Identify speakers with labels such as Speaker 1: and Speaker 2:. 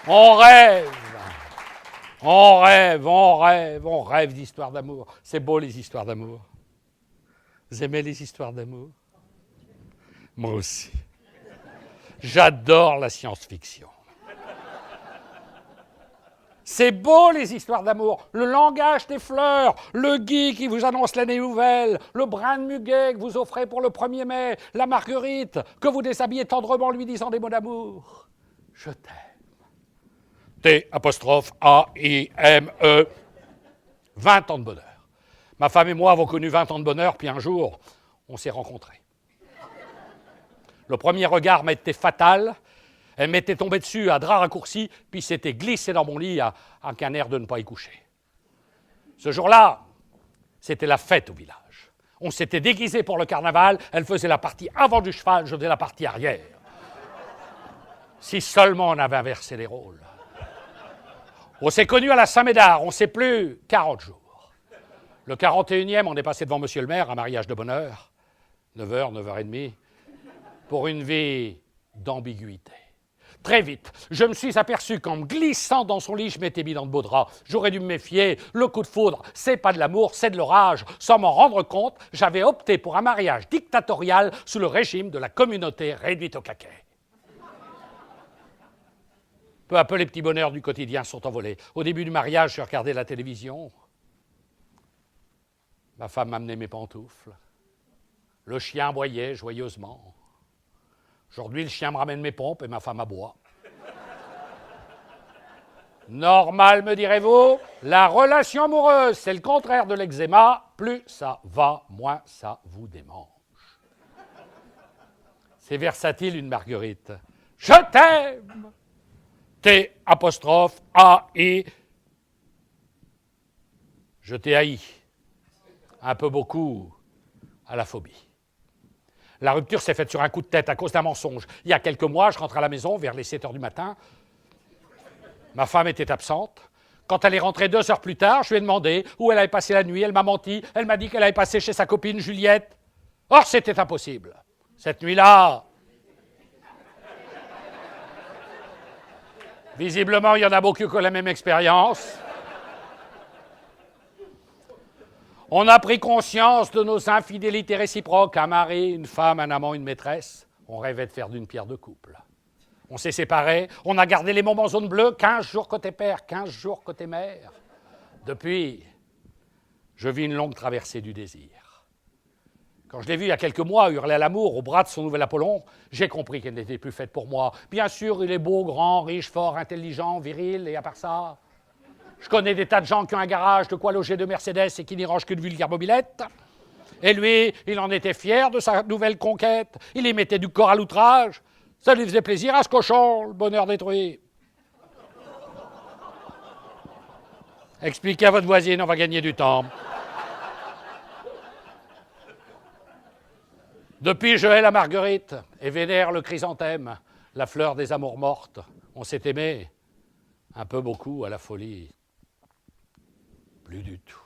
Speaker 1: On rêve. On rêve, on rêve, on rêve d'histoires d'amour. C'est beau les histoires d'amour. Vous aimez les histoires d'amour? Moi aussi. J'adore la science-fiction. C'est beau les histoires d'amour. Le langage des fleurs, le Guy qui vous annonce l'année nouvelle, le brin de muguet que vous offrez pour le 1er mai, la marguerite que vous déshabillez tendrement lui disant des mots d'amour. Je t'aime. T'-A-I-M-E. 20 ans de bonheur. Ma femme et moi avons connu 20 ans de bonheur, puis un jour, on s'est rencontrés. Le premier regard m'a été fatal. Elle m'était tombée dessus à drap raccourci, puis s'était glissée dans mon lit avec un air de ne pas y coucher. Ce jour-là, c'était la fête au village. On s'était déguisés pour le carnaval, elle faisait la partie avant du cheval, je faisais la partie arrière. Si seulement on avait inversé les rôles. On s'est connus à la Saint-Médard, on ne s'est plus 40 jours. Le 41e, on est passé devant Monsieur le maire, un mariage de bonne heure, 9h, 9h30, pour une vie d'ambiguïté. Très vite, je me suis aperçu qu'en me glissant dans son lit, je m'étais mis dans de beaux draps. J'aurais dû me méfier, le coup de foudre, c'est pas de l'amour, c'est de l'orage. Sans m'en rendre compte, j'avais opté pour un mariage dictatorial sous le régime de la communauté réduite au claquet. Peu à peu, les petits bonheurs du quotidien sont envolés. Au début du mariage, je regardais la télévision. Ma femme m'amenait mes pantoufles. Le chien aboyait joyeusement. Aujourd'hui, le chien me ramène mes pompes et ma femme aboie. Normal, me direz-vous, la relation amoureuse, c'est le contraire de l'eczéma. Plus ça va, moins ça vous démange. C'est versatile, une marguerite. Je t'aime! T'-A-I. Je t'ai haï. Un peu beaucoup à la phobie. La rupture s'est faite sur un coup de tête à cause d'un mensonge. Il y a quelques mois, je rentre à la maison vers les 7h du matin. Ma femme était absente. Quand elle est rentrée 2 heures plus tard, je lui ai demandé où elle avait passé la nuit. Elle m'a menti. Elle m'a dit qu'elle avait passé chez sa copine Juliette. Or, c'était impossible. Cette nuit-là, visiblement, il y en a beaucoup qui ont la même expérience. On a pris conscience de nos infidélités réciproques, un mari, une femme, un amant, une maîtresse. On rêvait de faire d'une pierre deux coups. On s'est séparés, on a gardé les moments zone bleue, 15 jours côté père, 15 jours côté mère. Depuis, je vis une longue traversée du désir. Quand je l'ai vue il y a quelques mois hurler à l'amour au bras de son nouvel Apollon, j'ai compris qu'elle n'était plus faite pour moi. Bien sûr, il est beau, grand, riche, fort, intelligent, viril, et à part ça... Je connais des tas de gens qui ont un garage, de quoi loger de Mercedes et qui n'y rangent qu'une vulgaire mobilette. Et lui, il en était fier de sa nouvelle conquête. Il y mettait du corps à l'outrage. Ça lui faisait plaisir à ce cochon, le bonheur détruit. Expliquez à votre voisine, on va gagner du temps. Depuis, je hais la marguerite et vénère le chrysanthème, la fleur des amours mortes. On s'est aimé, un peu beaucoup à la folie. Plus du tout.